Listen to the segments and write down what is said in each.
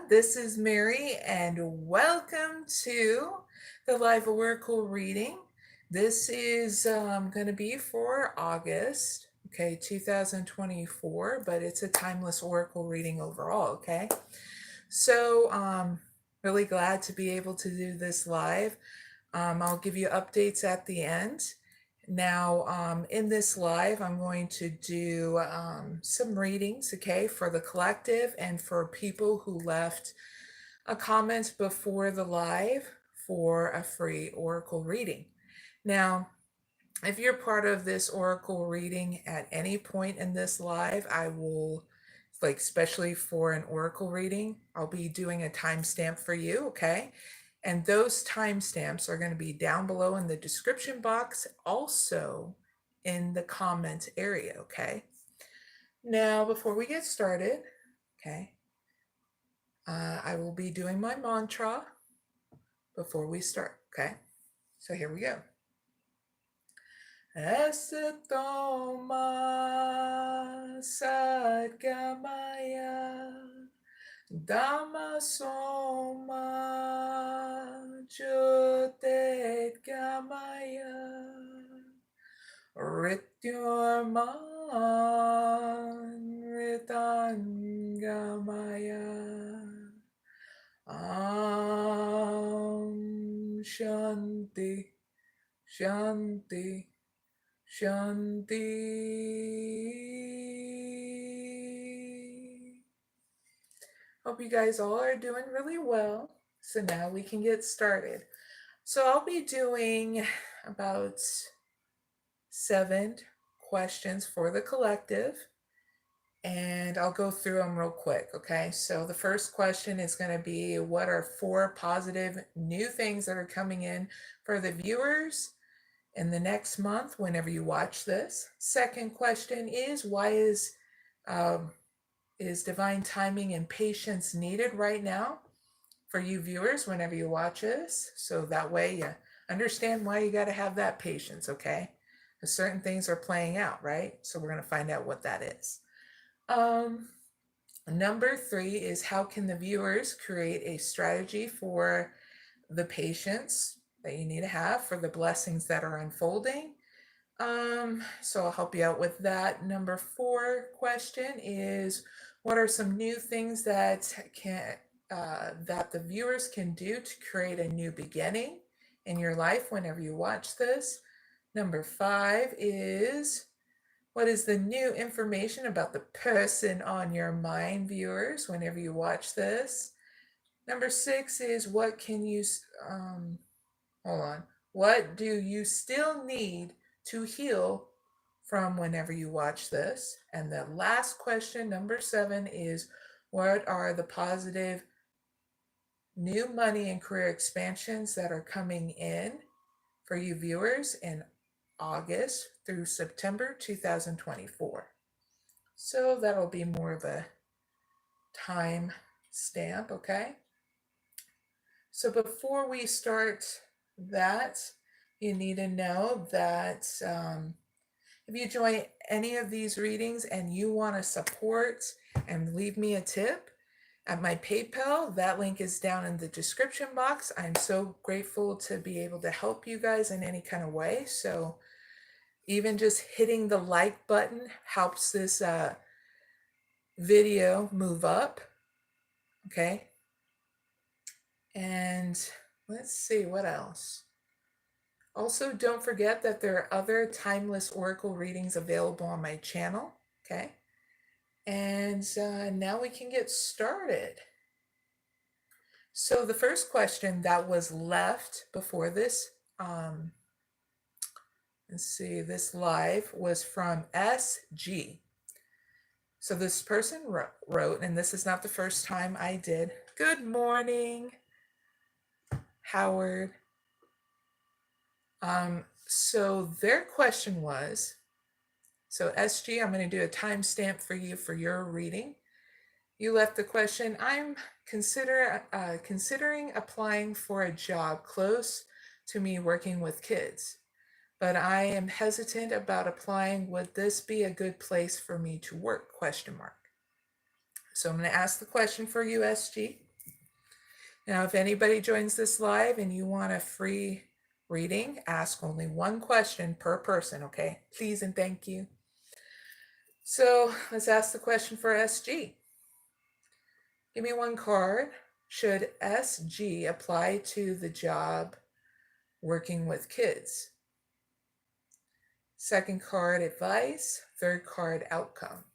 This is Mary, and welcome to the live oracle reading. This is going to be for August, okay, 2024, but it's a timeless oracle reading overall, okay? So, really glad to be able to do this live. I'll give you updates at the end. Now, in this live, I'm going to do some readings, okay, for the collective and for people who left a comment before the live for a free oracle reading. Now, if you're part of this oracle reading at any point in this live, I will, like, especially for an oracle reading, I'll be doing a timestamp for you, okay? And those timestamps are going to be down below in the description box, also in the comment area, okay? Now, before we get started, okay, I will be doing my mantra before we start, okay? So here we go. Esitoma sadgamaya Dhammasoma Jyotirgamaya Rityurman Ritangamaya Shanti Shanti Shanti. Hope you guys all are doing really well. So now we can get started. So I'll be doing about 7 questions for the collective, and I'll go through them real quick, okay? So the first question is going to be, what are 4 positive new things that are coming in for the viewers in the next month whenever you watch this? Second question is, why is divine timing and patience needed right now for you viewers whenever you watch this? So that way you understand why you got to have that patience, okay? Because certain things are playing out, right? So we're going to find out what that is. Number 3 is, how can the viewers create a strategy for the patience that you need to have for the blessings that are unfolding? So I'll help you out with that. Number 4 question is, what are some new things that the viewers can do to create a new beginning in your life whenever you watch this? Number 5 is, what is the new information about the person on your mind, viewers, whenever you watch this? Number 6 is, what can you, what do you still need to heal from whenever you watch this? And the last question, number 7, is, what are the positive new money and career expansions that are coming in for you viewers in August through September 2024? So that'll be more of a time stamp, okay? So before we start that, you need to know that if you join any of these readings and you want to support and leave me a tip at my PayPal, that link is down in the description box. I'm so grateful to be able to help you guys in any kind of way. So even just hitting the like button helps this video move up, okay? And let's see what else. Also, don't forget that there are other timeless oracle readings available on my channel, okay? And now we can get started. So the first question that was left before this, let's see, this live was from SG. So this person wrote, and this is not the first time I did. Good morning, Howard. So their question was, so SG, I'm going to do a timestamp for you for your reading. You left the question, I'm considering applying for a job close to me working with kids, but I am hesitant about applying. Would this be a good place for me to work? ? So I'm going to ask the question for you, SG. Now, if anybody joins this live and you want a free reading, ask only one question per person, okay? Please and thank you. So let's ask the question for SG. Give me one card. Should SG apply to the job working with kids? Second card, advice. Third card, outcome.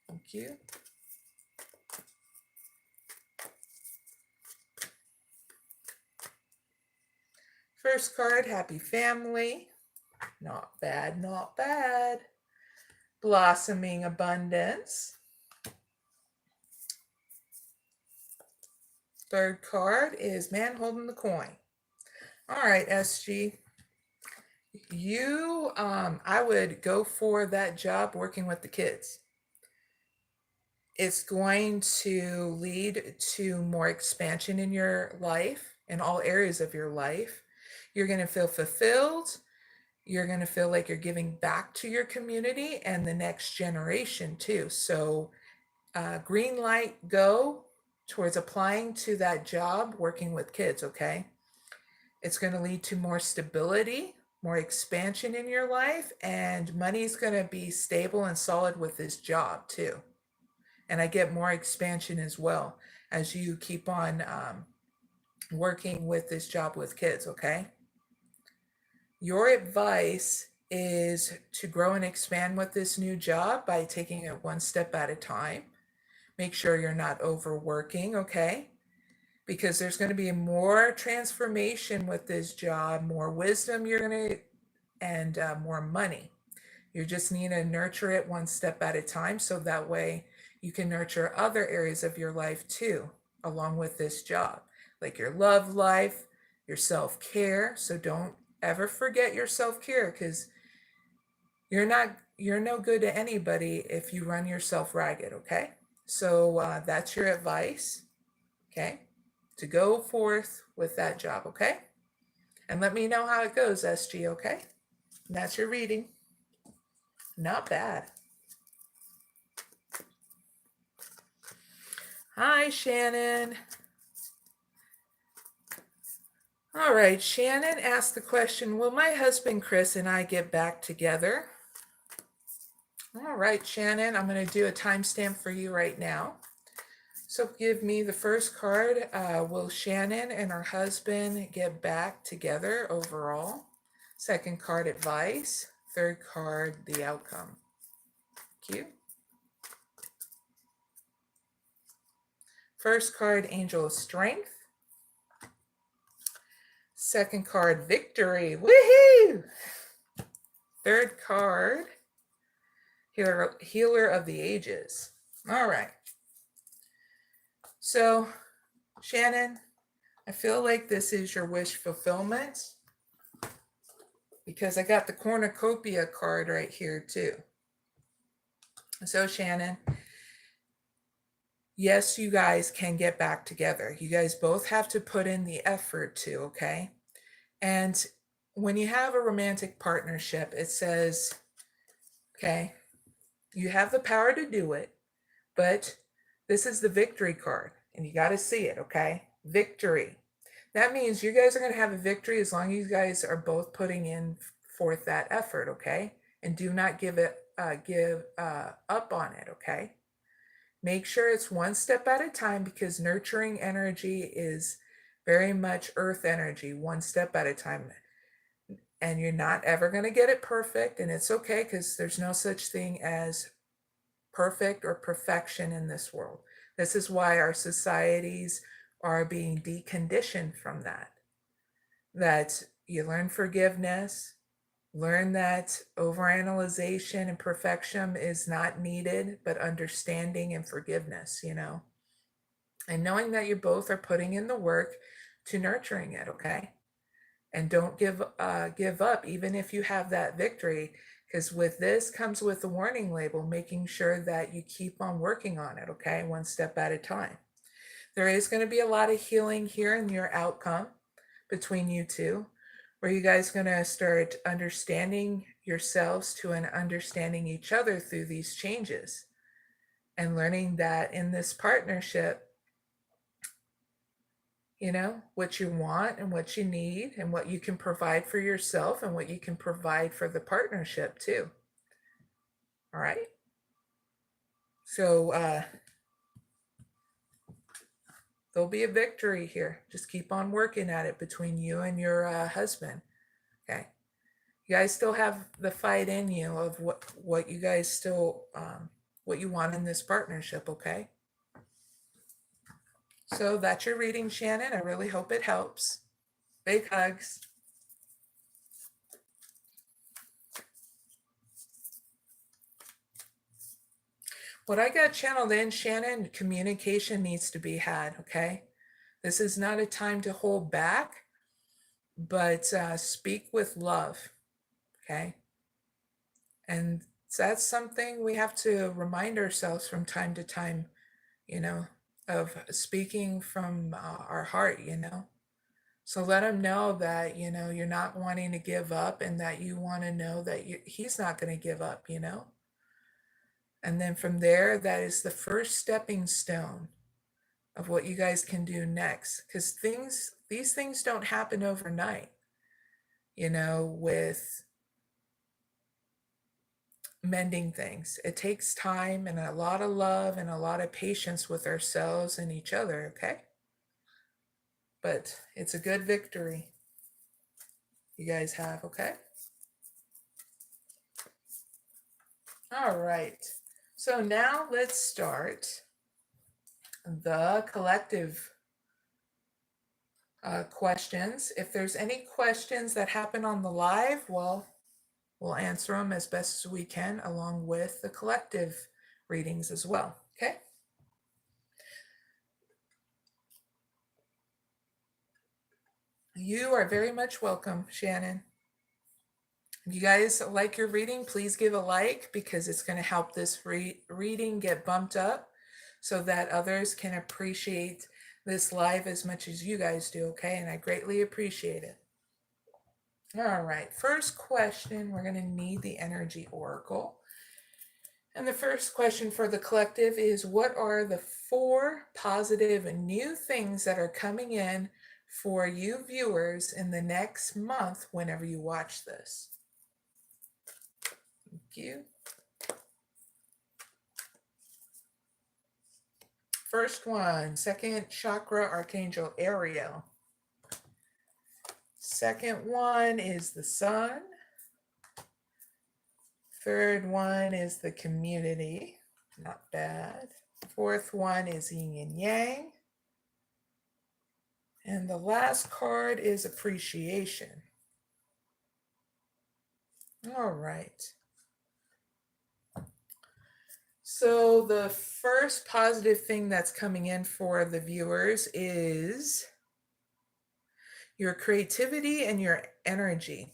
Thank you. First card, happy family. Not bad, not bad. Blossoming abundance. Third card is man holding the coin. All right, SG. I would go for that job working with the kids. It's going to lead to more expansion in your life, in all areas of your life. You're going to feel fulfilled. You're going to feel like you're giving back to your community and the next generation too. So green light, go towards applying to that job working with kids, okay? It's going to lead to more stability, more expansion in your life, and money's going to be stable and solid with this job too. And I get more expansion as well as you keep on working with this job with kids, okay? Your advice is to grow and expand with this new job by taking it one step at a time. Make sure you're not overworking, okay? Because there's going to be more transformation with this job, more wisdom and more money. You just need to nurture it one step at a time so that way you can nurture other areas of your life too, along with this job, like your love life, your self-care. So don't ever forget your self-care, because you're no good to anybody if you run yourself ragged, okay? So that's your advice, okay? To go forth with that job, okay? And let me know how it goes, SG, okay? And that's your reading. Not bad. Hi, Shannon. All right, Shannon asked the question, will my husband Chris and I get back together? All right, Shannon, I'm going to do a timestamp for you right now. So give me the first card. Will Shannon and her husband get back together overall? Second card, advice. Third card, the outcome. Thank you. First card, angel of strength. Second card, victory. Woohoo! Third card, healer of the ages. All right. So, Shannon, I feel like this is your wish fulfillment because I got the cornucopia card right here too. So, Shannon, yes, you guys can get back together. You guys both have to put in the effort too, okay? And when you have a romantic partnership, it says, okay, you have the power to do it, but this is the victory card, and you got to see it, okay? Victory. That means you guys are going to have a victory as long as you guys are both putting in forth that effort, okay? And do not give up on it, okay? Make sure it's one step at a time, because nurturing energy is very much earth energy, one step at a time. And you're not ever going to get it perfect, and it's okay, because there's no such thing as perfect or perfection in this world. This is why our societies are being deconditioned from that. That you learn forgiveness, learn that overanalyzation and perfection is not needed, but understanding and forgiveness, you know. And knowing that you both are putting in the work to nurturing it, okay? And don't give up, even if you have that victory, because with this comes with the warning label, making sure that you keep on working on it, okay? One step at a time. There is going to be a lot of healing here in your outcome between you two, where you guys are going to start understanding yourselves to and understanding each other through these changes, and learning that in this partnership, what you want and what you need and what you can provide for yourself and what you can provide for the partnership too. All right. So there'll be a victory here. Just keep on working at it between you and your husband. Okay. You guys still have the fight in you of what you guys still, what you want in this partnership. Okay. So that's your reading, Shannon. I really hope it helps. Big hugs. What I got channeled in, Shannon, communication needs to be had, okay? This is not a time to hold back, but speak with love, okay? And that's something we have to remind ourselves from time to time, of speaking from our heart, So let him know that, you're not wanting to give up and that you want to know that he's not going to give up, And then from there, that is the first stepping stone of what you guys can do next. Because these things don't happen overnight, with mending things. It takes time and a lot of love and a lot of patience with ourselves and each other, okay? But it's a good victory you guys have, okay? All right. So now let's start the collective questions. If there's any questions that happen on the live, well, we'll answer them as best as we can along with the collective readings as well, okay? You are very much welcome, Shannon. If you guys like your reading, please give a like because it's going to help this reading get bumped up so that others can appreciate this live as much as you guys do, okay? And I greatly appreciate it. All right, first question, we're going to need the energy oracle. And the first question for the collective is, what are the 4 positive and new things that are coming in for you viewers in the next month whenever you watch this? Thank you. First one, second chakra, Archangel Ariel. Second one is the sun. Third one is the community. Not bad. Fourth one is yin and yang. And the last card is appreciation. All right. So the first positive thing that's coming in for the viewers is your creativity and your energy.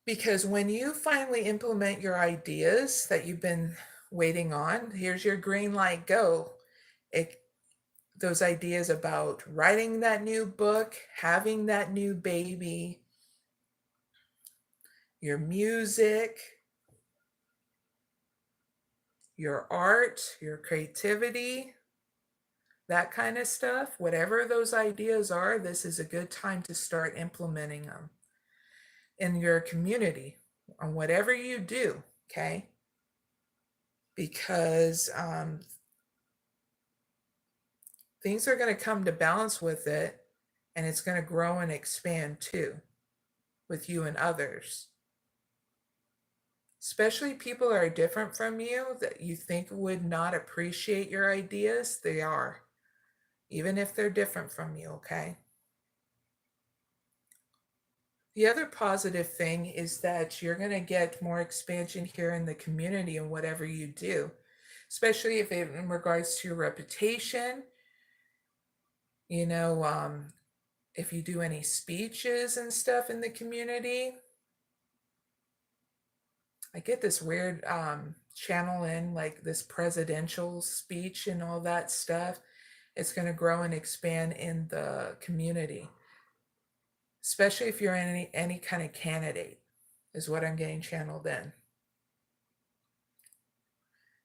Because when you finally implement your ideas that you've been waiting on, here's your green light, go. Those ideas about writing that new book, having that new baby, your music, your art, your creativity, that kind of stuff, whatever those ideas are, this is a good time to start implementing them in your community on whatever you do, okay? Because things are going to come to balance with it, and it's going to grow and expand too with you and others. Especially people that are different from you that you think would not appreciate your ideas, they are. Even if they're different from you, okay? The other positive thing is that you're going to get more expansion here in the community and whatever you do, especially if it, in regards to your reputation, if you do any speeches and stuff in the community. I get this weird channel in like this presidential speech and all that stuff. It's going to grow and expand in the community, especially if you're any kind of candidate, is what I'm getting channeled in.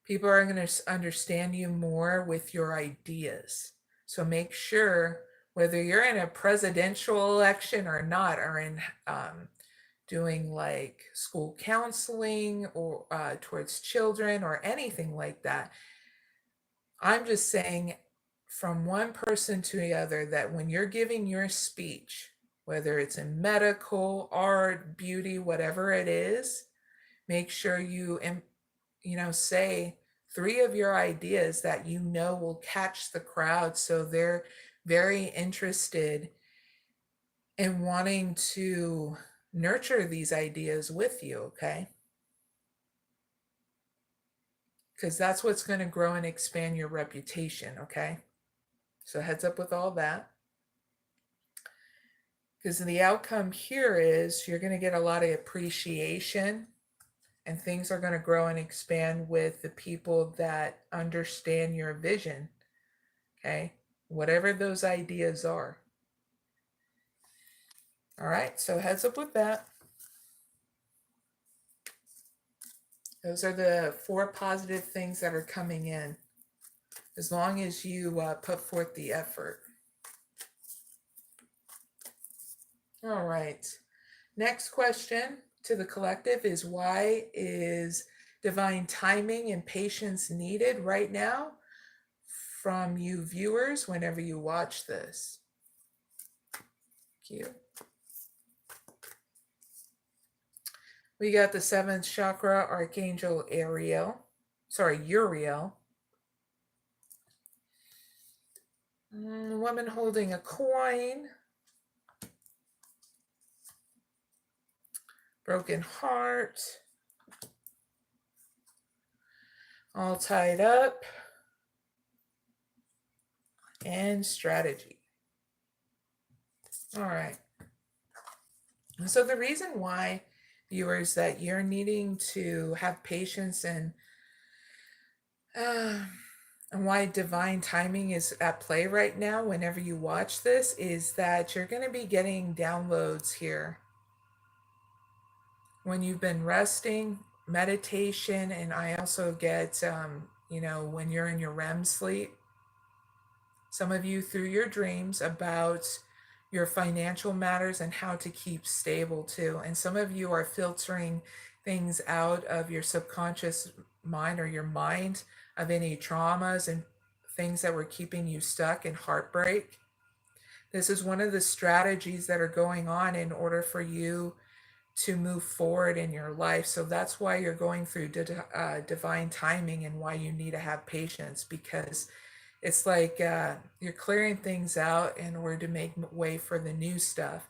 People are going to understand you more with your ideas. So make sure, whether you're in a presidential election or not, or in doing like school counseling or towards children or anything like that, I'm just saying from one person to the other that when you're giving your speech, whether it's in medical, art, beauty, whatever it is, make sure you say 3 of your ideas that will catch the crowd, so they're very interested in wanting to nurture these ideas with you, okay? Because that's what's going to grow and expand your reputation, okay? So heads up with all that. Because the outcome here is you're going to get a lot of appreciation, and things are going to grow and expand with the people that understand your vision, okay? Whatever those ideas are. All right, so heads up with that. Those are the 4 positive things that are coming in, as long as you put forth the effort. All right, next question to the collective is, why is divine timing and patience needed right now from you viewers whenever you watch this? Thank you. We got the 7th chakra, Archangel Uriel. Woman holding a coin. Broken heart. All tied up. And strategy. All right. So the reason why, viewers, that you're needing to have patience and why divine timing is at play right now whenever you watch this is that you're going to be getting downloads here when you've been resting, meditation, and I also get, when you're in your REM sleep, some of you through your dreams about your financial matters and how to keep stable too. And some of you are filtering things out of your subconscious mind or your mind of any traumas and things that were keeping you stuck in heartbreak. This is one of the strategies that are going on in order for you to move forward in your life. So that's why you're going through divine timing and why you need to have patience, because it's like you're clearing things out in order to make way for the new stuff.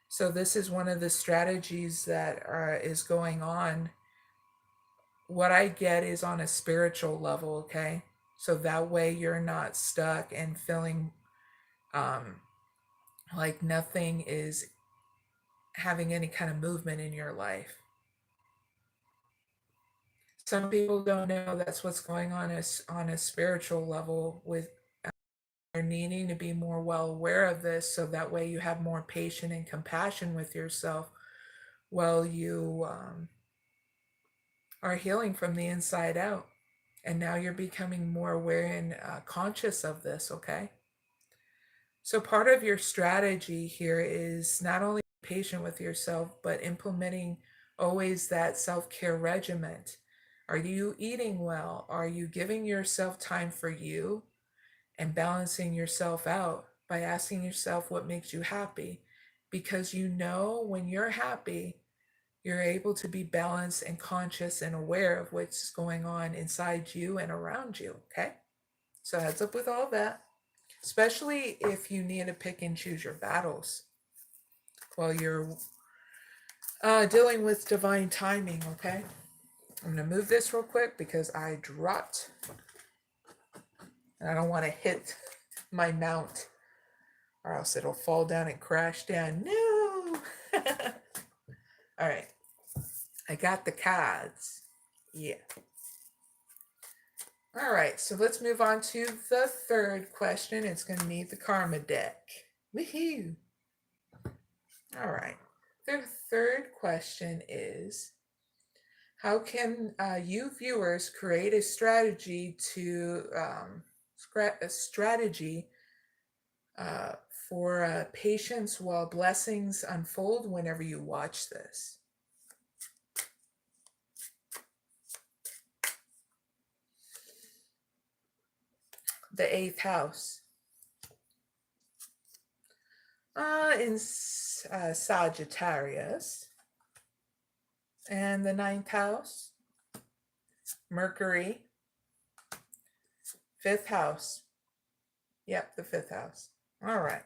So this is one of the strategies that is going on. What I get is on a spiritual level, okay? So that way you're not stuck and feeling like nothing is having any kind of movement in your life. Some people don't know that's what's going on on a spiritual level, with needing to be more well aware of this, so that way you have more patience and compassion with yourself while you are healing from the inside out. And now you're becoming more aware and conscious of this, okay? So part of your strategy here is not only patient with yourself, but implementing always that self-care regimen. Are you eating well? Are you giving yourself time for you and balancing yourself out by asking yourself what makes you happy? Because when you're happy, you're able to be balanced and conscious and aware of what's going on inside you and around you, okay? So heads up with all that, especially if you need to pick and choose your battles while you're dealing with divine timing, okay? I'm going to move this real quick because I dropped, and I don't want to hit my mount or else it'll fall down and crash down. No! All right. I got the cards. Yeah. All right, so let's move on to the 3rd question. It's going to need the karma deck. Woohoo! All right. The 3rd question is, how can you viewers create a strategy uh, for patience while blessings unfold whenever you watch this. The 8th house. In Sagittarius. And the 9th house, Mercury. 5th house. Yep, the 5th house. All right.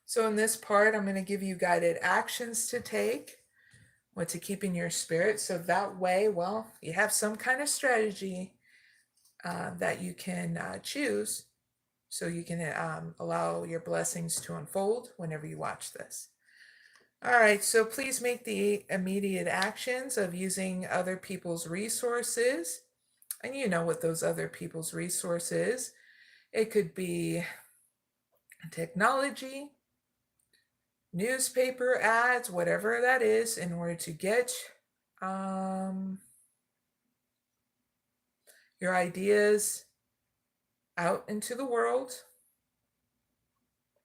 So in this part, I'm going to give you guided actions to take, what to keep in your spirit. So that way, well, you have some kind of strategy that you can choose so you can allow your blessings to unfold whenever you watch this. All right, so please make the immediate actions of using other people's resources. And you know what those other people's resources. It could be technology, newspaper ads, whatever that is, in order to get your ideas out into the world.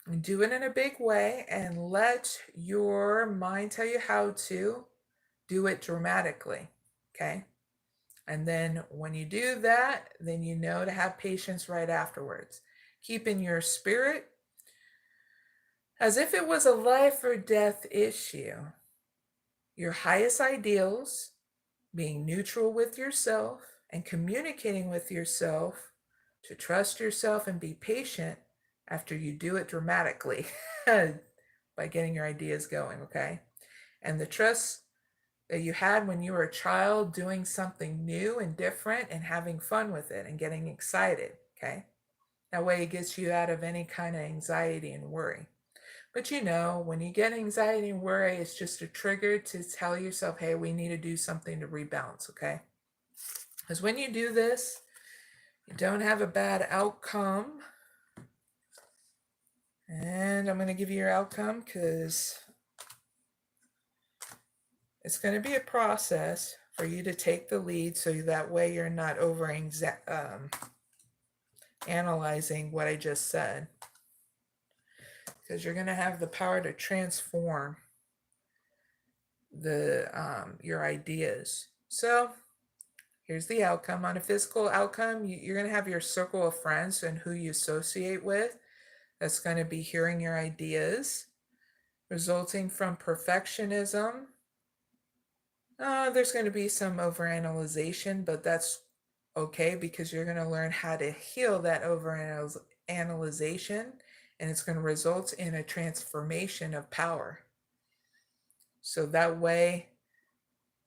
And do it in a big way and let your mind tell you how to do it dramatically, okay? And then when you do that, then you know to have patience right afterwards. Keep in your spirit as if it was a life or death issue. Your highest ideals, being neutral with yourself and communicating with yourself to trust yourself and be patient after you do it dramatically by getting your ideas going, okay? And the trust that you had when you were a child doing something new and different and having fun with it and getting excited, okay? That way it gets you out of any kind of anxiety and worry. But you know, when you get anxiety and worry, it's just a trigger to tell yourself, hey, we need to do something to rebalance, okay? Because when you do this, you don't have a bad outcome. And I'm going to give you your outcome because it's going to be a process for you to take the lead so that way you're not over analyzing what I just said. Because you're going to have the power to transform your ideas. So here's the outcome. On a physical outcome, you're going to have your circle of friends and who you associate with. That's going to be hearing your ideas, resulting from perfectionism. There's going to be some overanalyzation, but that's okay because you're going to learn how to heal that overanalyzation, and it's going to result in a transformation of power. So that way,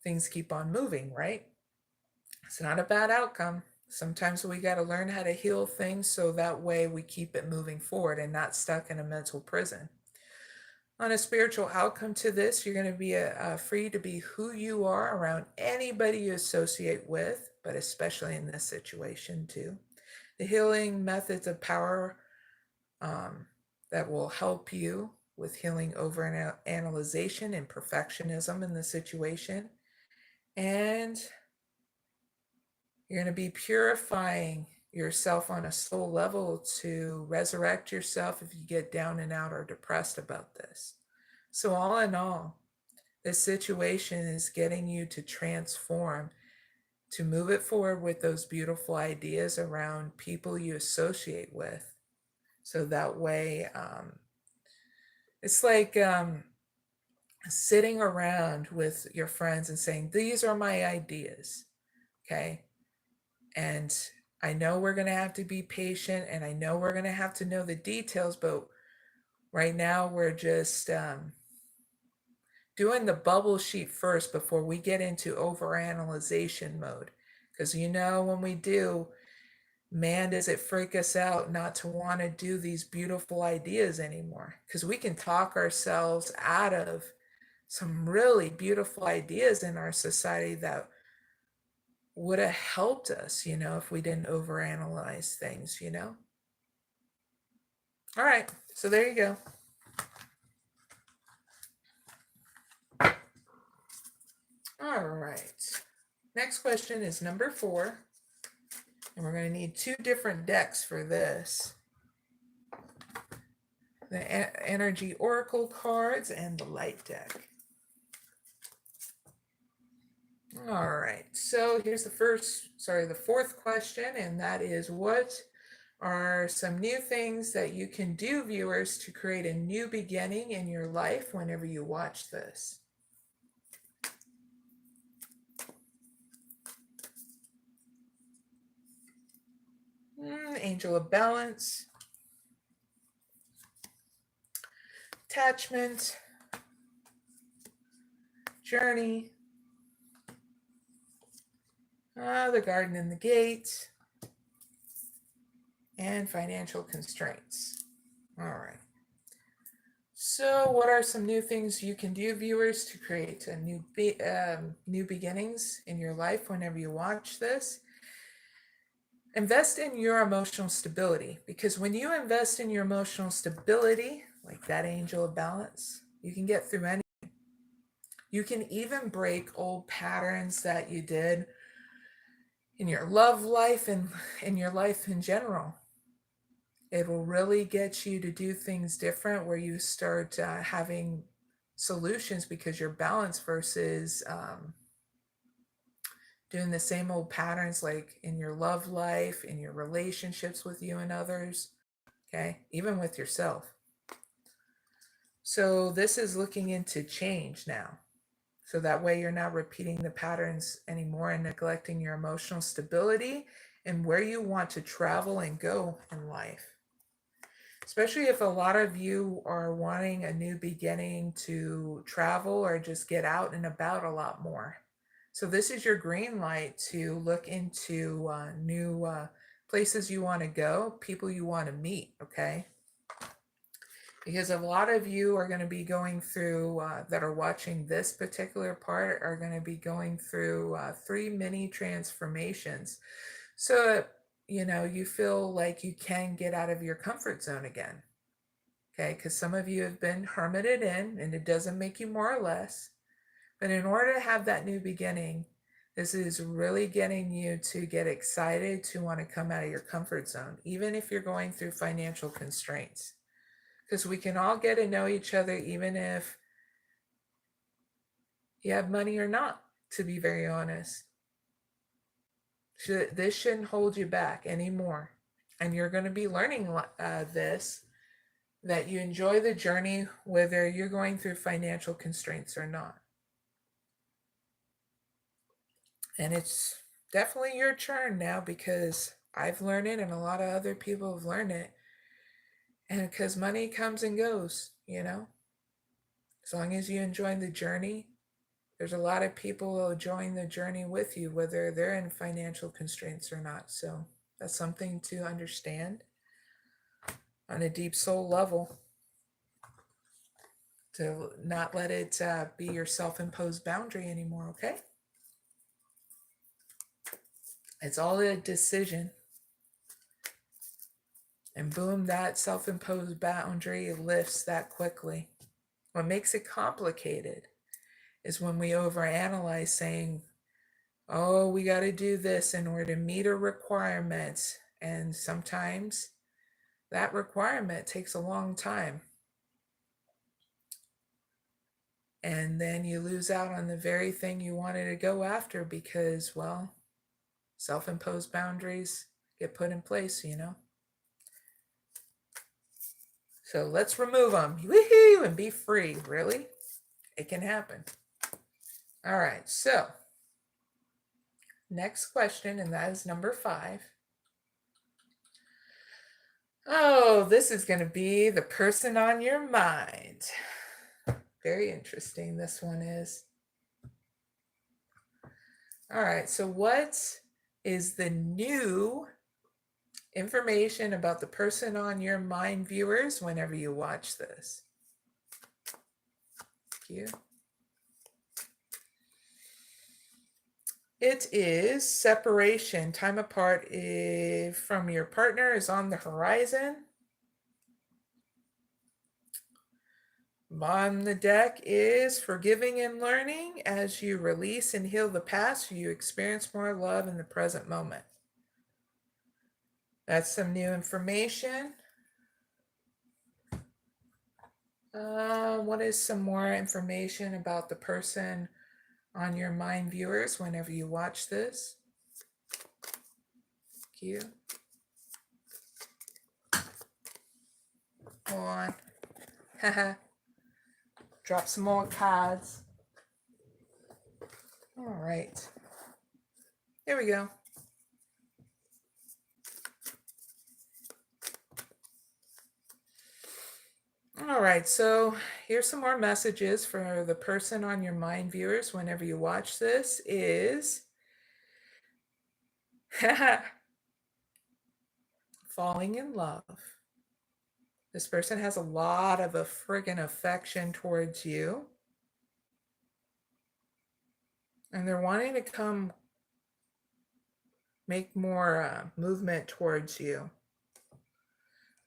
things keep on moving, right? It's not a bad outcome. Sometimes we got to learn how to heal things so that way we keep it moving forward and not stuck in a mental prison. On a spiritual outcome to this, you're going to be free to be who you are around anybody you associate with, but especially in this situation too. The healing methods of power that will help you with healing overanalyzation and perfectionism in the situation. And you're going to be purifying yourself on a soul level to resurrect yourself if you get down and out or depressed about this. So all in all, this situation is getting you to transform, to move it forward with those beautiful ideas around people you associate with. So that way, it's like sitting around with your friends and saying, these are my ideas, okay? And I know we're going to have to be patient, and I know we're going to have to know the details, but right now we're just doing the bubble sheet first before we get into overanalyzation mode. Because you know, when we do, man, does it freak us out not to want to do these beautiful ideas anymore. Because we can talk ourselves out of some really beautiful ideas in our society that would have helped us, you know, if we didn't overanalyze things, you know. All right, so there you go. All right, next question is number 4, and we're going to need 2 different decks for this. the energy oracle cards, and the light deck. All right, so here's the fourth question, and that is, what are some new things that you can do, viewers, to create a new beginning in your life whenever you watch this? Angel of Balance, Attachment, Journey, the Garden and the Gate, and Financial Constraints. All right. So what are some new things you can do, viewers, to create a new beginnings in your life whenever you watch this? Invest in your emotional stability, because when you invest in your emotional stability, like that Angel of Balance, you can get through anything. You can even break old patterns that you did in your love life and in your life in general. It will really get you to do things different, where you start having solutions because you're balanced, versus doing the same old patterns, like in your love life, in your relationships with you and others, okay, even with yourself. So this is looking into change now. So that way you're not repeating the patterns anymore and neglecting your emotional stability and where you want to travel and go in life. Especially if a lot of you are wanting a new beginning to travel or just get out and about a lot more. So this is your green light to look into new places you want to go, people you want to meet, okay? Because a lot of you are going to be going through, that are watching this particular part, are going to be going through 3 mini transformations. So, you feel like you can get out of your comfort zone again. Okay, because some of you have been hermited in, and it doesn't make you more or less. But in order to have that new beginning, this is really getting you to get excited, to want to come out of your comfort zone, even if you're going through financial constraints. Because we can all get to know each other, even if you have money or not, to be very honest. This shouldn't hold you back anymore. And you're going to be learning this, that you enjoy the journey, whether you're going through financial constraints or not. And it's definitely your turn now, because I've learned it and a lot of other people have learned it. And because money comes and goes, as long as you enjoy the journey, there's a lot of people who will join the journey with you, whether they're in financial constraints or not. So that's something to understand on a deep soul level, to not let it be your self-imposed boundary anymore, okay? It's all a decision. And boom, that self-imposed boundary lifts that quickly. What makes it complicated is when we overanalyze, saying, oh, we got to do this in order to meet a requirement. And sometimes that requirement takes a long time. And then you lose out on the very thing you wanted to go after, because, well, self-imposed boundaries get put in place, So let's remove them. Woohoo! And be free. Really? It can happen. All right. So next question, and that is number 5. Oh, this is going to be the person on your mind. Very interesting, this one is. All right. So what is the new information about the person on your mind, viewers, whenever you watch this? Thank you. It is separation. Time apart from your partner is on the horizon. On the deck is forgiving and learning. As you release and heal the past, you experience more love in the present moment. That's some new information. What is some more information about the person on your mind, viewers, whenever you watch this? Thank you. Hold on. Haha. Drop some more cards. All right. There we go. All right, so here's some more messages for the person on your mind, viewers, whenever you watch this is falling in love. This person has a lot of a friggin' affection towards you. And they're wanting to come make more movement towards you.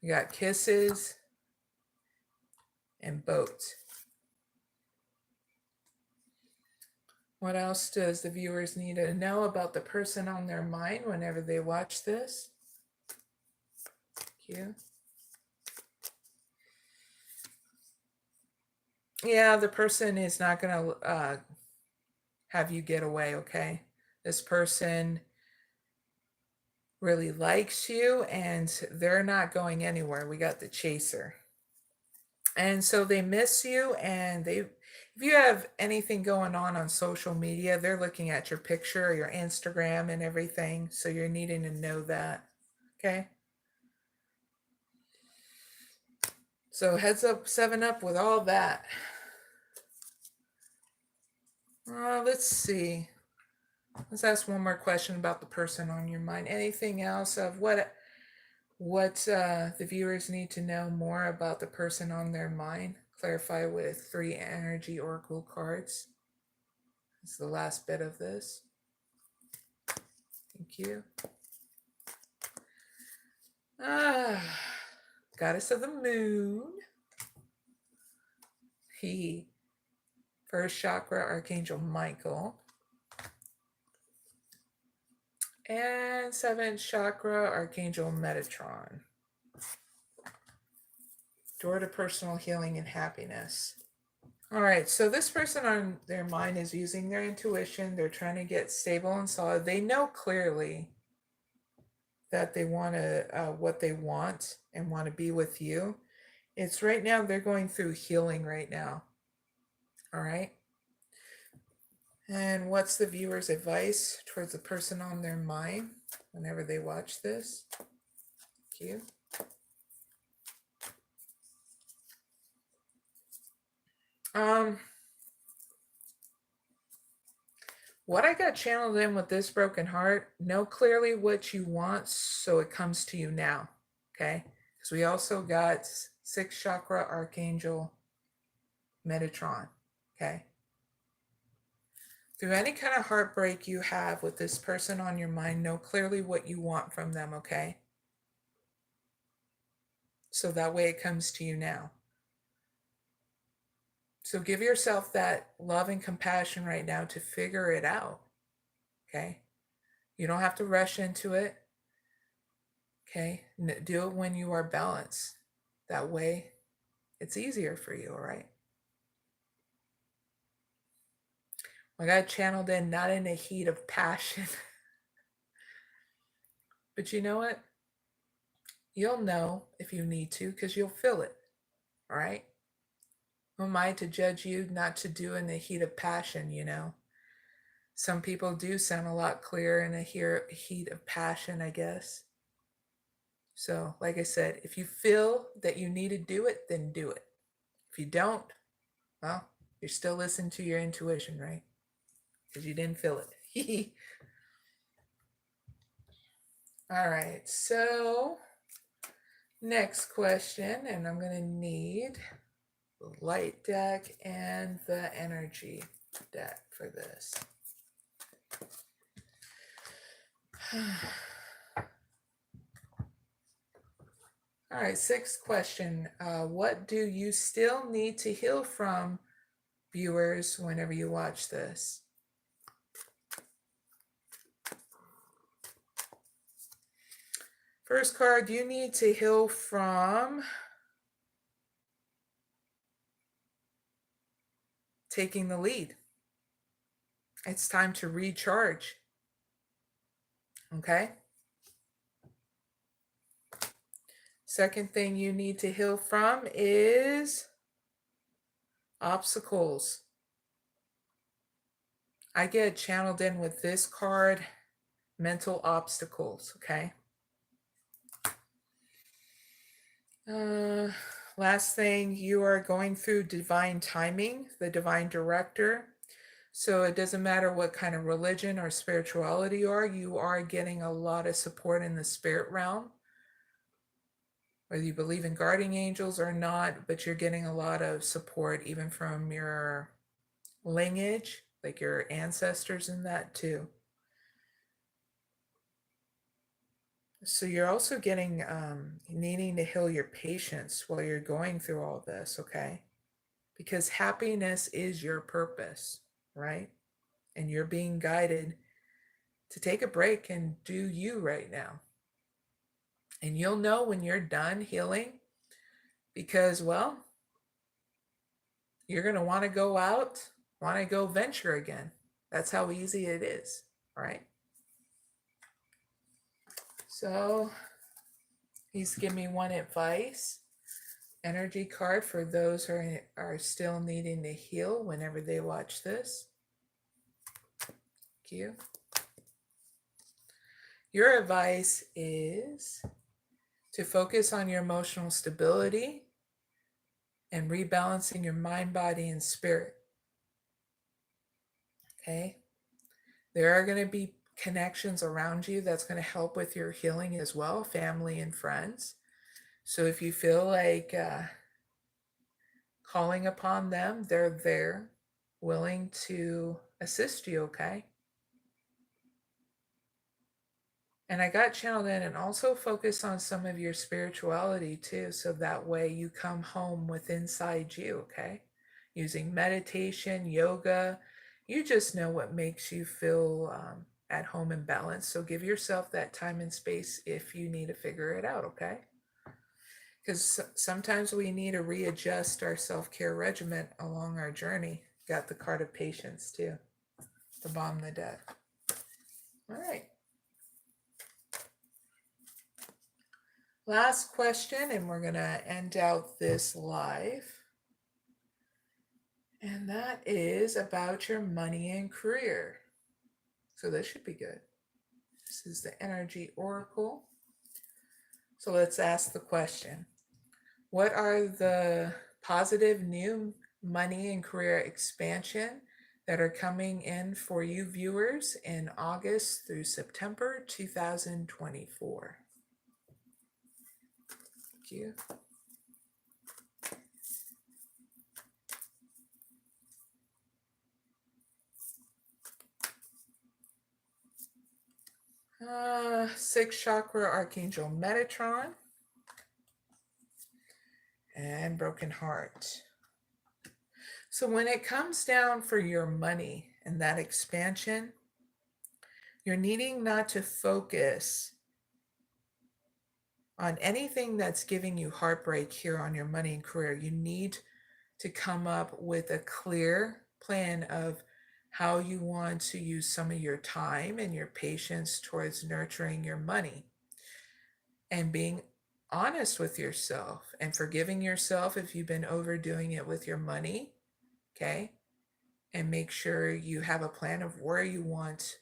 You got kisses and boats. What else does the viewers need to know about the person on their mind whenever they watch this? Thank you. Yeah, the person is not going to have you get away, okay? This person really likes you and they're not going anywhere. We got the chaser. And so they miss you, and if you have anything going on social media, they're looking at your picture, your Instagram and everything. So you're needing to know that. Okay. So heads up, 7-Up with all that. Let's see. Let's ask one more question about the person on your mind. Anything else of what the viewers need to know more about the person on their mind? Clarify with 3 energy oracle cards. It's the last bit of this. Thank you. Goddess of the Moon. First chakra, Archangel Michael. And 7th chakra, Archangel Metatron. Door to personal healing and happiness. All right, so this person on their mind is using their intuition. They're trying to get stable and solid. They know clearly that they want to, what they want and want to be with you. It's right now, they're going through healing right now. All right. And what's the viewer's advice towards the person on their mind whenever they watch this? Thank you. What I got channeled in with this broken heart, know clearly what you want so it comes to you now, okay? Because we also got 6th chakra, Archangel Metatron, okay? Through any kind of heartbreak you have with this person on your mind, know clearly what you want from them, okay? So that way it comes to you now. So give yourself that love and compassion right now to figure it out, okay? You don't have to rush into it, okay? Do it when you are balanced. That way it's easier for you, all right? I got channeled in, not in a heat of passion. But you know what? You'll know if you need to, because you'll feel it, all right? Who am I to judge you not to do in the heat of passion, you know? Some people do sound a lot clearer in a heat of passion, I guess. So, like I said, if you feel that you need to do it, then do it. If you don't, well, you're still listening to your intuition, right? Because you didn't feel it. All right, so next question, and I'm going to need the light deck and the energy deck for this. All right, 6th question. What do you still need to heal from, viewers, whenever you watch this? First card, you need to heal from taking the lead. It's time to recharge. Okay? Second thing you need to heal from is obstacles. I get channeled in with this card, mental obstacles, okay? Last thing, you are going through divine timing, the divine director. So it doesn't matter what kind of religion or spirituality you are getting a lot of support in the spirit realm. Whether you believe in guardian angels or not, but you're getting a lot of support even from your lineage, like your ancestors and that too. So you're also getting needing to heal your patience while you're going through all this, okay? Because happiness is your purpose, right? And you're being guided to take a break and do you right now. And you'll know when you're done healing because, well, you're going to want to go out, want to go venture again. That's how easy it is, right? So please give me one advice. Energy card for those who are still needing to heal whenever they watch this. Thank you. Your advice is to focus on your emotional stability and rebalancing your mind, body, and spirit. Okay? There are going to be connections around you that's going to help with your healing as well, family and friends. So if you feel like calling upon them, they're there, willing to assist you, okay? And I got channeled in and also focus on some of your spirituality too, so that way you come home with inside you, okay? Using meditation, yoga, you just know what makes you feel at home and balanced. So give yourself that time and space if you need to figure it out, okay? Because sometimes we need to readjust our self-care regimen along our journey. Got the card of patience too, the bomb the death. All right. Last question, and we're going to end out this live. And that is about your money and career. So this should be good. This is the energy oracle. So let's ask the question. What are the positive new money and career expansion that are coming in for you viewers in August through September 2024? Thank you. Sixth chakra, Archangel Metatron, and Broken Heart. So when it comes down for your money and that expansion, you're needing not to focus on anything that's giving you heartbreak here on your money and career. You need to come up with a clear plan of how you want to use some of your time and your patience towards nurturing your money and being honest with yourself and forgiving yourself if you've been overdoing it with your money, okay? And make sure you have a plan of where you want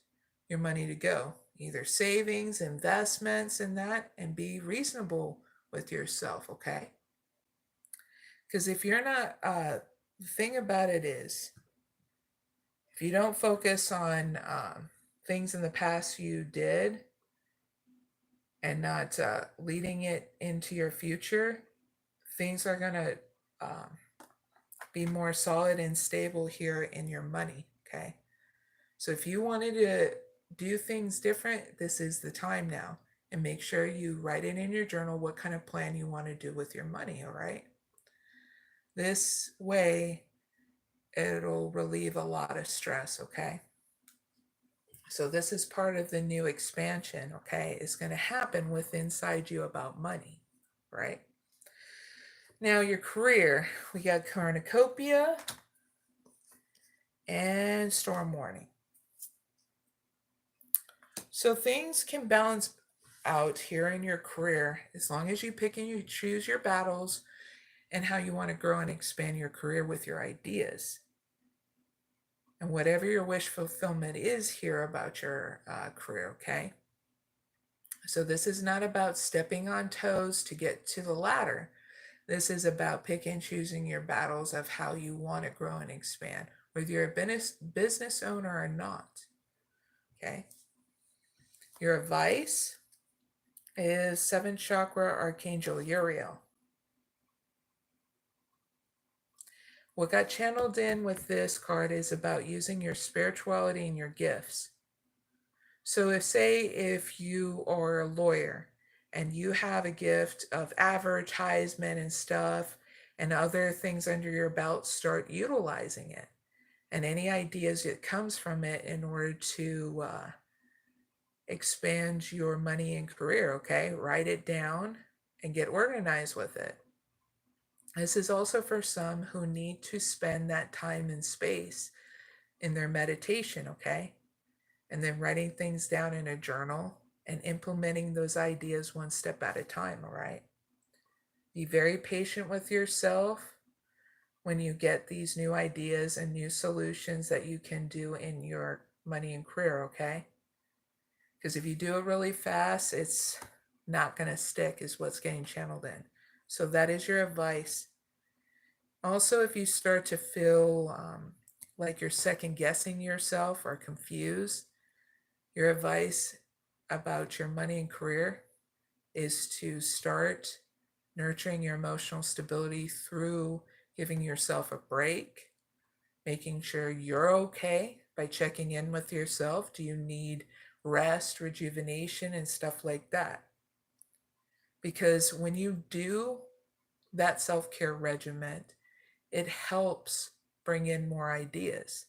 your money to go, either savings, investments, and that, and be reasonable with yourself, okay? Because if you're not, the thing about it is, if you don't focus on things in the past you did and not leading it into your future, things are going to be more solid and stable here in your money, okay? So if you wanted to do things different, this is the time now. And make sure you write it in your journal what kind of plan you want to do with your money, all right? This way, it'll relieve a lot of stress, okay? So this is part of the new expansion, okay? It's going to happen with inside you about money, right? Now your career, we got cornucopia, and storm warning. So things can balance out here in your career as long as you pick and you choose your battles and how you want to grow and expand your career with your ideas. And whatever your wish fulfillment is here about your career, okay? So this is not about stepping on toes to get to the ladder. This is about picking and choosing your battles of how you want to grow and expand, whether you're a business owner or not, okay? Your advice is 7th chakra Archangel Uriel. What got channeled in with this card is about using your spirituality and your gifts. So if you are a lawyer and you have a gift of advertisement and stuff and other things under your belt, start utilizing it. And any ideas that comes from it in order to expand your money and career, okay? Write it down and get organized with it. This is also for some who need to spend that time and space in their meditation, okay? And then writing things down in a journal and implementing those ideas one step at a time, all right? Be very patient with yourself when you get these new ideas and new solutions that you can do in your money and career, okay? Because if you do it really fast, it's not going to stick, is what's getting channeled in. So that is your advice. Also, if you start to feel like you're second guessing yourself or confused, your advice about your money and career is to start nurturing your emotional stability through giving yourself a break, making sure you're okay by checking in with yourself. Do you need rest, rejuvenation, and stuff like that? Because when you do that self-care regimen, it helps bring in more ideas.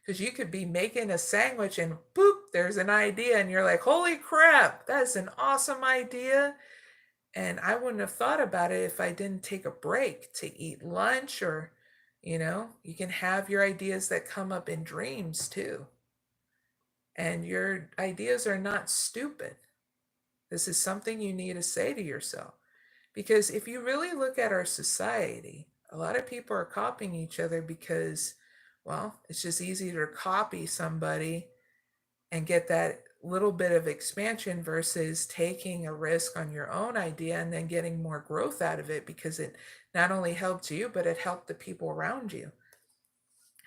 Because you could be making a sandwich and boop, there's an idea, and you're like, holy crap, that's an awesome idea. And I wouldn't have thought about it if I didn't take a break to eat lunch, or, you can have your ideas that come up in dreams too. And your ideas are not stupid. This is something you need to say to yourself. Because if you really look at our society, a lot of people are copying each other because, well, it's just easier to copy somebody and get that little bit of expansion versus taking a risk on your own idea and then getting more growth out of it, because it not only helped you, but it helped the people around you.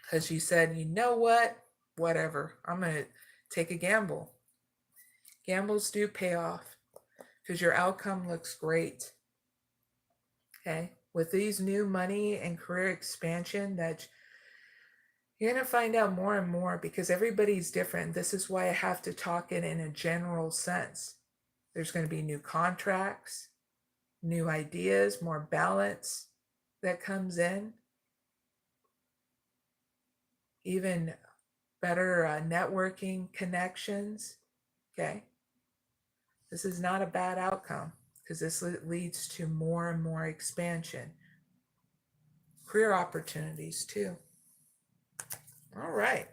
Because you said, you know what, whatever, I'm going to take a gamble. Gambles do pay off because your outcome looks great. Okay, with these new money and career expansion, that you're going to find out more and more, because everybody's different. This is why I have to talk it in a general sense. There's going to be new contracts, new ideas, more balance that comes in, even better networking connections. Okay, this is not a bad outcome, because this leads to more and more expansion. Career opportunities too. All right.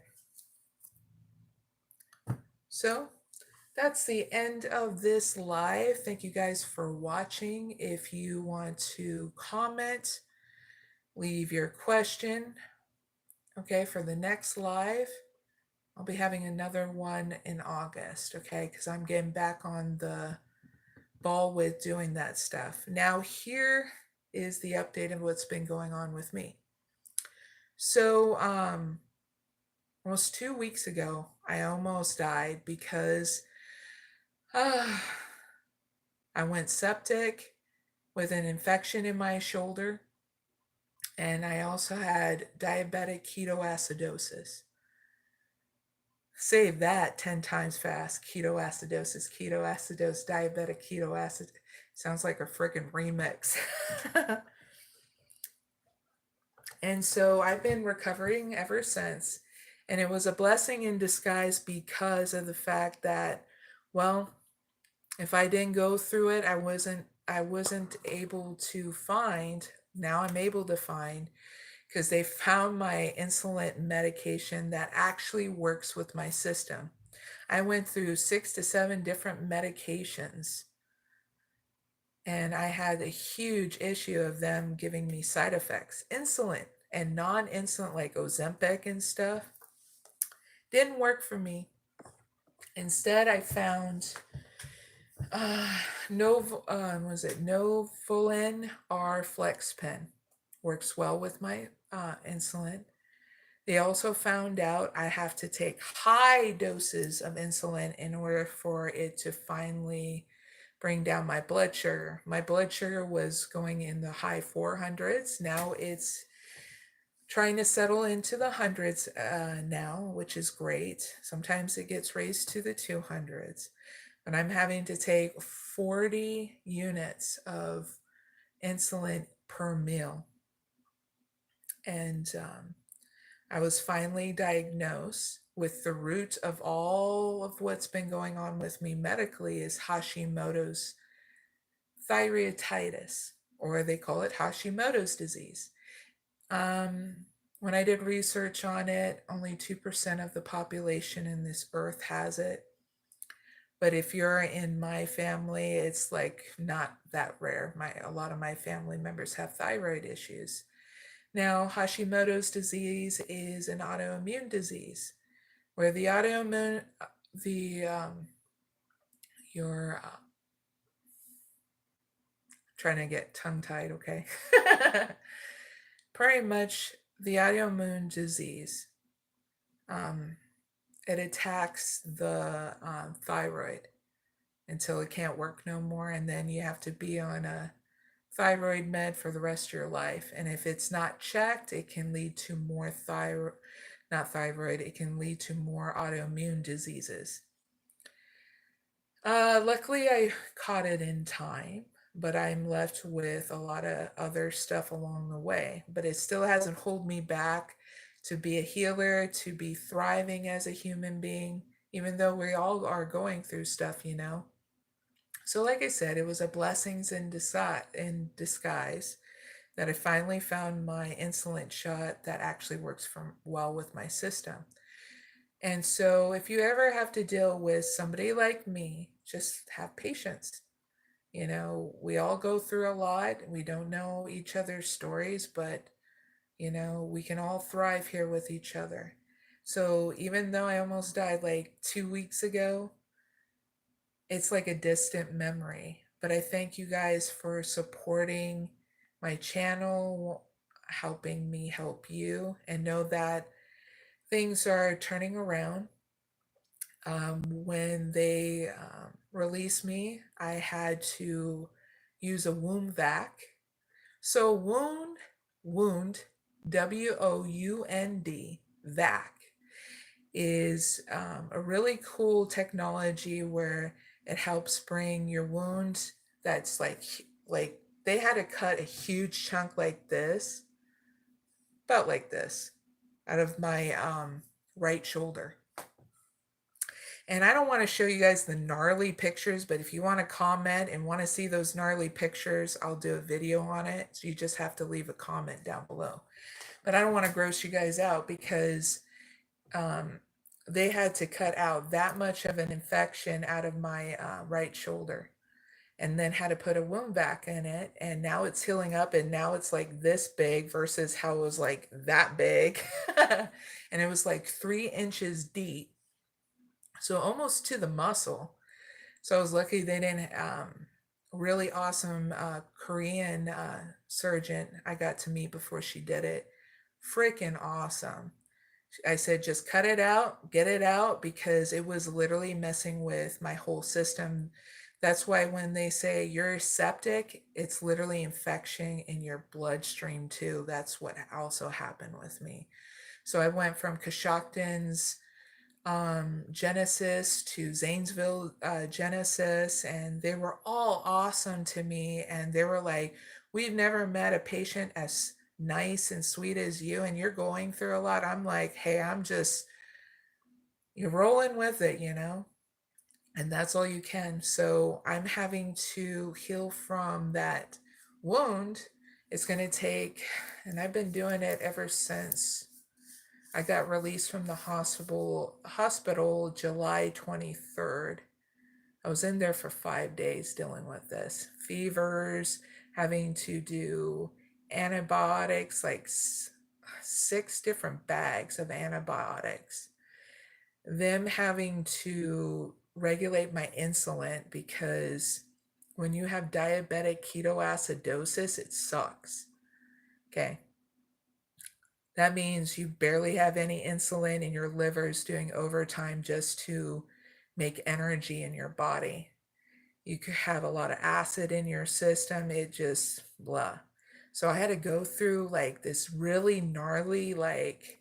So that's the end of this live. Thank you guys for watching. If you want to comment, leave your question, okay, for the next live. I'll be having another one in August, okay, because I'm getting back on the ball with doing that stuff. Now, here is the update of what's been going on with me. So, almost 2 weeks ago, I almost died because I went septic with an infection in my shoulder, and I also had diabetic ketoacidosis. Say that 10 times fast. Ketoacidosis, diabetic ketoacidosis. Sounds like a freaking remix. And so I've been recovering ever since. And it was a blessing in disguise because of the fact that, well, if I didn't go through it, I wasn't able to find, now I'm able to find because they found my insulin medication that actually works with my system. I went through 6 to 7 different medications, and I had a huge issue of them giving me side effects. Insulin and non-insulin like Ozempic and stuff didn't work for me. Instead, I found Novolin R Flex Pen. Works well with my insulin. They also found out I have to take high doses of insulin in order for it to finally bring down my blood sugar. My blood sugar was going in the high 400s. Now it's trying to settle into the hundreds now, which is great. Sometimes it gets raised to the 200s, but I'm having to take 40 units of insulin per meal. And I was finally diagnosed with the root of all of what's been going on with me medically is Hashimoto's thyroiditis, or they call it Hashimoto's disease. When I did research on it, only 2% of the population in this earth has it. But if you're in my family, it's like not that rare. A lot of my family members have thyroid issues. Now, Hashimoto's disease is an autoimmune disease where the autoimmune, your, trying to get tongue tied, okay? Pretty much the autoimmune disease, it attacks the thyroid until it can't work no more, and then you have to be on a thyroid med for the rest of your life. And if it's not checked, it can lead to more it can lead to more autoimmune diseases. Luckily, I caught it in time, but I'm left with a lot of other stuff along the way. But it still hasn't held me back to be a healer, to be thriving as a human being, even though we all are going through stuff, you know. So like I said, it was a blessings in disguise that I finally found my insulin shot that actually works well with my system. And so if you ever have to deal with somebody like me, just have patience. You know, we all go through a lot. We don't know each other's stories, but, you know, we can all thrive here with each other. So even though I almost died like 2 weeks ago, it's like a distant memory. But I thank you guys for supporting my channel, helping me help you, and know that things are turning around. When they released me, I had to use a womb vac. So wound, WOUND, vac, is a really cool technology where it helps bring your wound that's like they had to cut a huge chunk like this, about like this, out of my right shoulder. And I don't want to show you guys the gnarly pictures, but if you want to comment and want to see those gnarly pictures, I'll do a video on it. So you just have to leave a comment down below. But I don't want to gross you guys out because they had to cut out that much of an infection out of my right shoulder, and then had to put a wound vac in it. And now it's healing up, and now it's like this big versus how it was like that big. And it was like 3 inches deep. So almost to the muscle. So I was lucky they didn't, really awesome Korean surgeon I got to meet before she did it. Freaking awesome. I said, just cut it out, get it out, because it was literally messing with my whole system. That's why when they say you're septic, it's literally infection in your bloodstream too. That's what also happened with me. So I went from Coshocton's Genesis to Zanesville Genesis, and they were all awesome to me. And they were like, we've never met a patient as nice and sweet as you, and you're going through a lot. I'm like, hey, you're rolling with it, you know, and that's all you can. So I'm having to heal from that wound It's going to take, and I've been doing it ever since I got released from the hospital July 23rd. I was in there for 5 days dealing with this. Fevers, having to do antibiotics, like 6 different bags of antibiotics. Them having to regulate my insulin because when you have diabetic ketoacidosis, it sucks. Okay. That means you barely have any insulin and your liver is doing overtime just to make energy in your body. You could have a lot of acid in your system. It just blah. So I had to go through like this really gnarly, like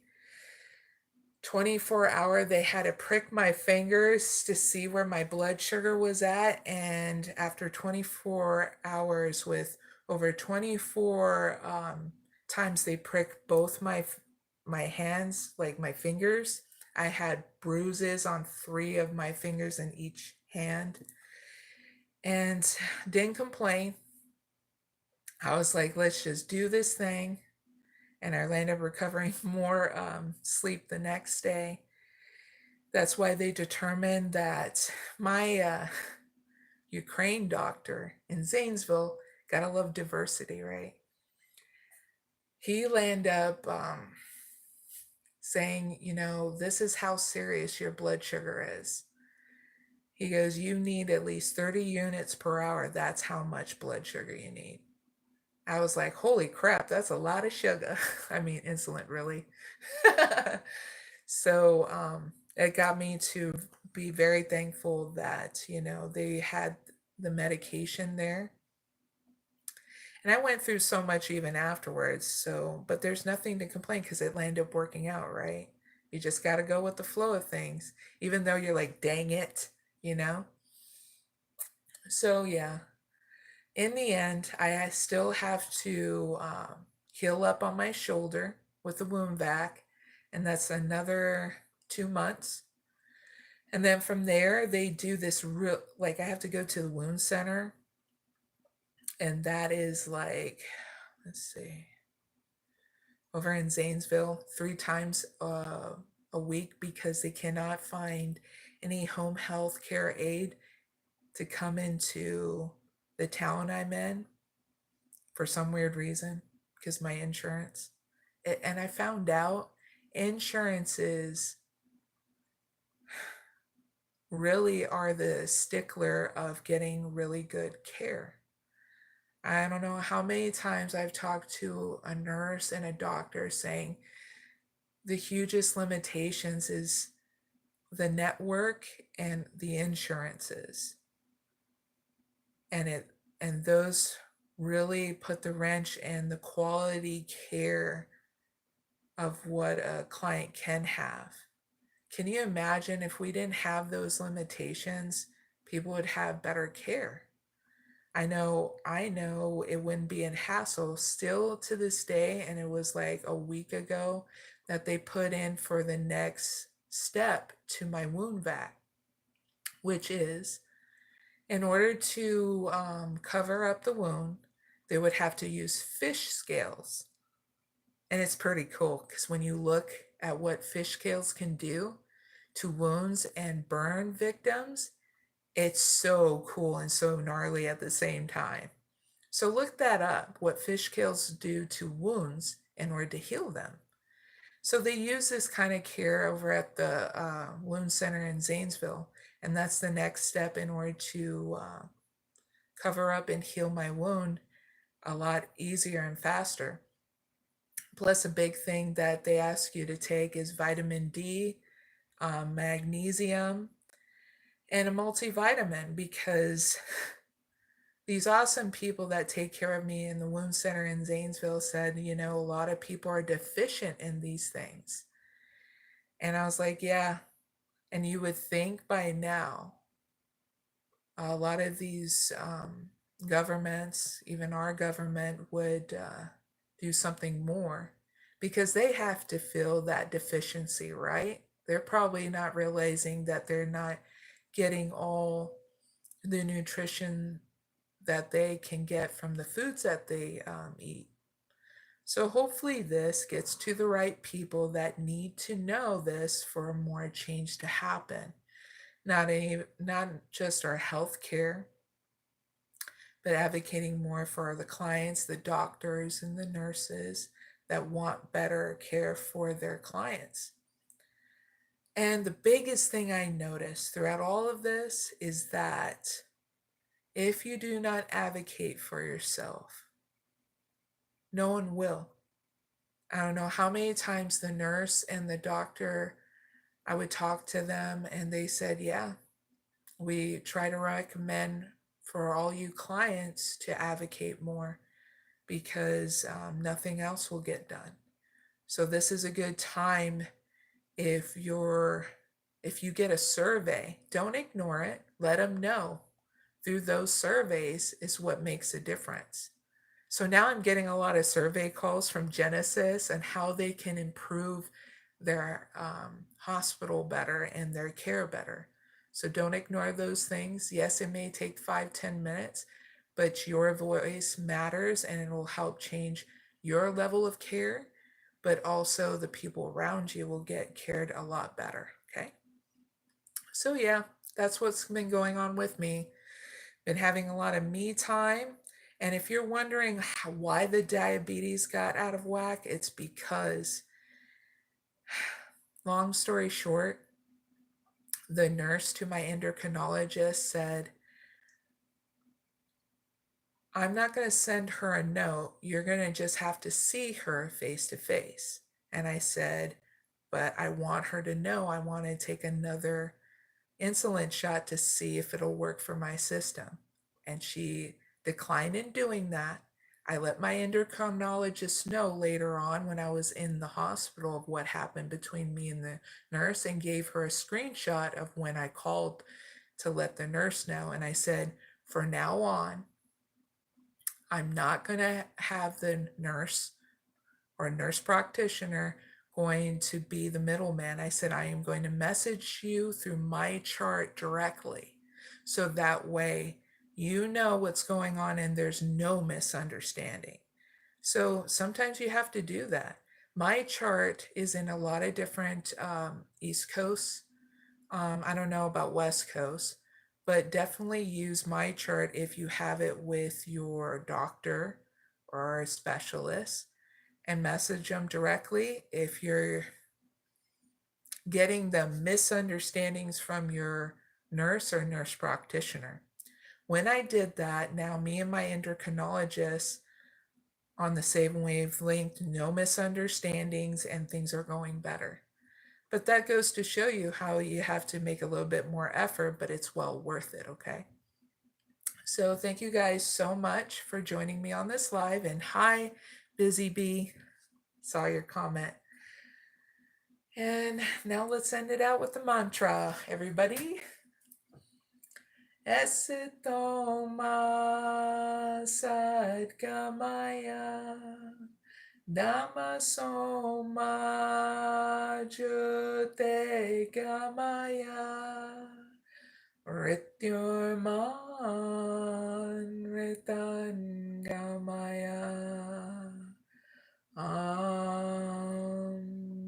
24-hour, they had to prick my fingers to see where my blood sugar was at. And after 24 hours, with over 24 times they pricked both my hands, like my fingers, I had bruises on 3 of my fingers in each hand and didn't complain. I was like, let's just do this thing. And I ended up recovering more sleep the next day. That's why they determined that my Ukraine doctor in Zanesville, gotta love diversity, right? He'll end up saying, this is how serious your blood sugar is. He goes, you need at least 30 units per hour. That's how much blood sugar you need. I was like, holy crap, that's a lot of sugar. I mean, insulin, really. So it got me to be very thankful that, they had the medication there. And I went through so much even afterwards. So, but there's nothing to complain because it landed up working out, right? You just got to go with the flow of things, even though you're like, dang it, you know? So, yeah, in the end, I still have to heal up on my shoulder with the wound vac, and that's another 2 months. And then from there, they do this real, like, I have to go to the wound center, and that is like, let's see, over in Zanesville, 3 times a week because they cannot find any home health care aid to come into the town I'm in for some weird reason because my insurance. And I found out insurances really are the stickler of getting really good care. I don't know how many times I've talked to a nurse and a doctor saying the hugest limitations is the network and the insurances. And those really put the wrench in the quality care of what a client can have. Can you imagine if we didn't have those limitations, people would have better care? I know it wouldn't be a hassle still to this day, and it was like a week ago that they put in for the next step to my wound vac, which is in order to cover up the wound, they would have to use fish scales. And it's pretty cool because when you look at what fish scales can do to wounds and burn victims, it's so cool and so gnarly at the same time. So look that up, what fish scales do to wounds in order to heal them. So they use this kind of care over at the wound center in Zanesville, and that's the next step in order to cover up and heal my wound a lot easier and faster. Plus, a big thing that they ask you to take is vitamin D, magnesium, and a multivitamin because these awesome people that take care of me in the wound center in Zanesville said, a lot of people are deficient in these things. And I was like, yeah. And you would think by now, a lot of these governments, even our government, would do something more because they have to fill that deficiency, right? They're probably not realizing that they're not getting all the nutrition that they can get from the foods that they eat. So hopefully this gets to the right people that need to know this for more change to happen. Not just our healthcare, but advocating more for the clients, the doctors, and the nurses that want better care for their clients. And the biggest thing I noticed throughout all of this is that if you do not advocate for yourself, no one will. I don't know how many times the nurse and the doctor, I would talk to them and they said, yeah, we try to recommend for all you clients to advocate more because nothing else will get done. So this is a good time if you get a survey, don't ignore it. Let them know. Through those surveys is what makes a difference. So now I'm getting a lot of survey calls from Genesis and how they can improve their hospital better and their care better. So don't ignore those things. Yes, it may take 5-10 minutes, but your voice matters and it will help change your level of care, but also the people around you will get cared a lot better. Okay. So yeah, that's what's been going on with me. Been having a lot of me time. And if you're wondering why the diabetes got out of whack, it's because, long story short, the nurse to my endocrinologist said, I'm not going to send her a note. You're going to just have to see her face to face. And I said, but I want her to know I want to take another insulin shot to see if it'll work for my system. And she declined in doing that. I let my endocrinologist know later on when I was in the hospital of what happened between me and the nurse and gave her a screenshot of when I called to let the nurse know. And I said, from now on, I'm not going to have the nurse or nurse practitioner going to be the middleman. I said, I am going to message you through my chart directly. So that way you know what's going on and there's no misunderstanding. So sometimes you have to do that. My chart is in a lot of different East Coast. I don't know about West Coast, but definitely use my chart if you have it with your doctor or a specialist and message them directly if you're getting the misunderstandings from your nurse or nurse practitioner. When I did that, now me and my endocrinologist on the same wavelength, no misunderstandings, and things are going better. But that goes to show you how you have to make a little bit more effort, but it's well worth it, okay? So thank you guys so much for joining me on this live. And hi, Busy Bee. Saw your comment. And now let's end it out with the mantra, everybody. Esito ma sadgamaya Dhammaso ma jyote gamaya Rityurman ritan gamaya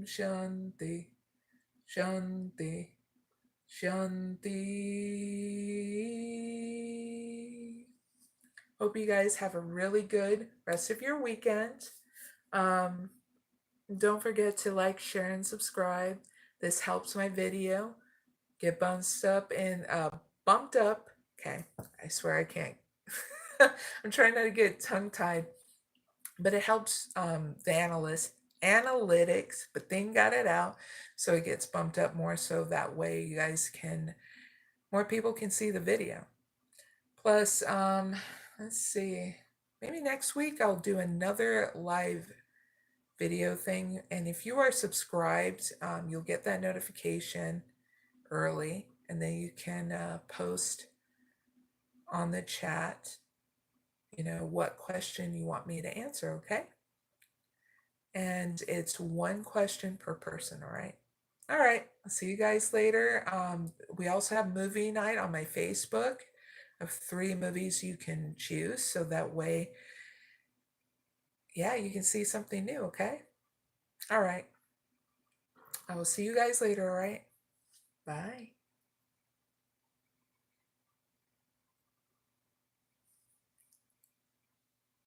Shanti, Shanti, Shanti. Hope you guys have a really good rest of your weekend. Don't forget to like, share, and subscribe. This helps my video get bumped up and bumped up. Okay, I swear I can't. I'm trying not to get tongue-tied. But it helps the analytics, but then got it out, so it gets bumped up more, so that way you guys can, more people can see the video. Plus, let's see, maybe next week I'll do another live video thing, and if you are subscribed, you'll get that notification early, and then you can post on the chat, what question you want me to answer, okay? And it's one question per person, all right? All right, I'll see you guys later. We also have movie night on my Facebook of 3 movies you can choose, so that way yeah, you can see something new, okay? All right. I will see you guys later, all right? Bye.